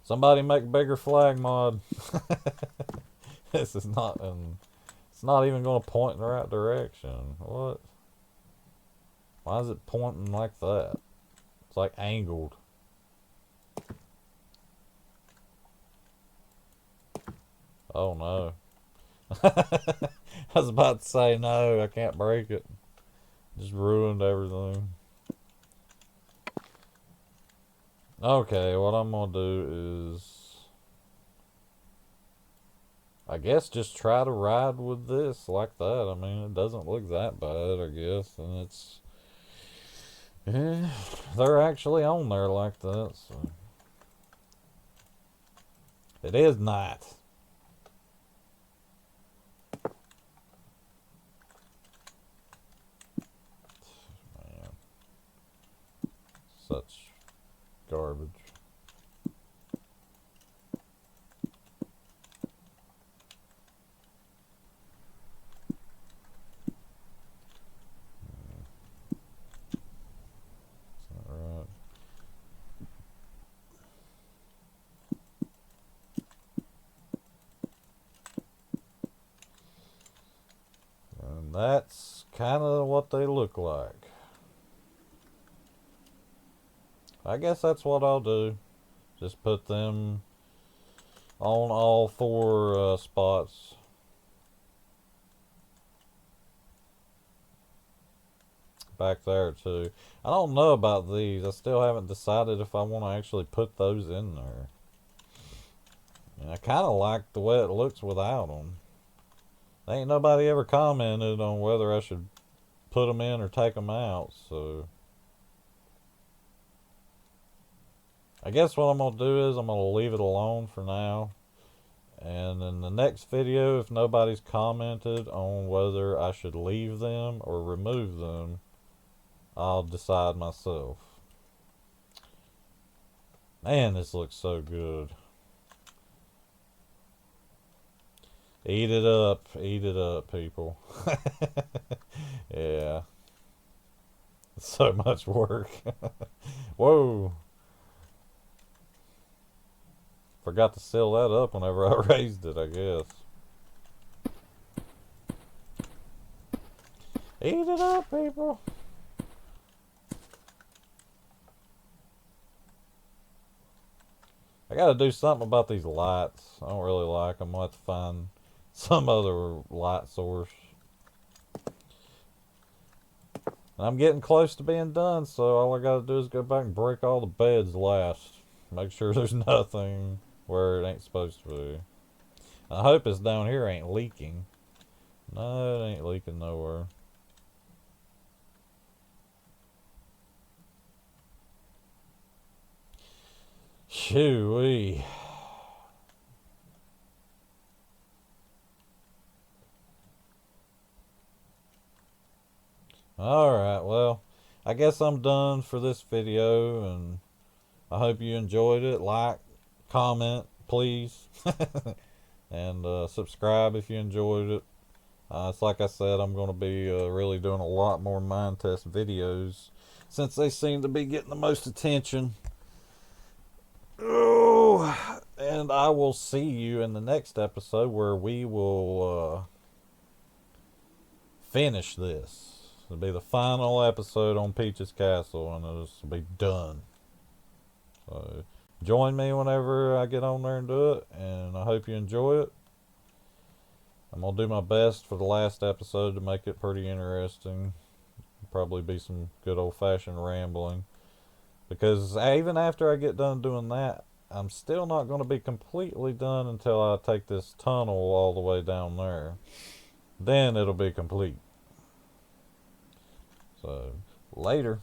Somebody make a bigger flag mod. This is not an, it's not even going to point in the right direction. What? Why is it pointing like that? It's like angled. Oh no. I was about to say no, I can't break it. Just ruined everything. Okay, what I'm gonna do is, I guess, just try to ride with this like that. I mean, it doesn't look that bad, I guess, and Yeah, they're actually on there like that, so it is night. Man, such garbage. Alright. And that's kind of what they look like. I guess that's what I'll do. Just put them on all four spots. Back there too. I don't know about these. I still haven't decided if I want to actually put those in there. And I kind of like the way it looks without them. Ain't nobody ever commented on whether I should put them in or take them out, so I guess what I'm going to do is I'm going to leave it alone for now. And in the next video, if nobody's commented on whether I should leave them or remove them, I'll decide myself. Man, this looks so good. Eat it up, people. Yeah, so much work. Whoa. Forgot to seal that up whenever I raised it, I guess. Eat it up, people. I gotta do something about these lights. I don't really like them. I'll have to find some other light source. And I'm getting close to being done, so all I gotta do is go back and break all the beds last. Make sure there's nothing where it ain't supposed to be. I hope it's down here ain't leaking. No, it ain't leaking nowhere. Shoo-wee. Alright, well, I guess I'm done for this video, and I hope you enjoyed it. Like, comment, please. And subscribe if you enjoyed it. It's like I said, I'm going to be really doing a lot more Minetest videos since they seem to be getting the most attention. Oh, and I will see you in the next episode where we will finish this. It'll be the final episode on Peach's Castle, and this will be done. So join me whenever I get on there and do it, and I hope you enjoy it. I'm going to do my best for the last episode to make it pretty interesting. Probably be some good old-fashioned rambling. Because even after I get done doing that, I'm still not going to be completely done until I take this tunnel all the way down there. Then it'll be complete. So, later.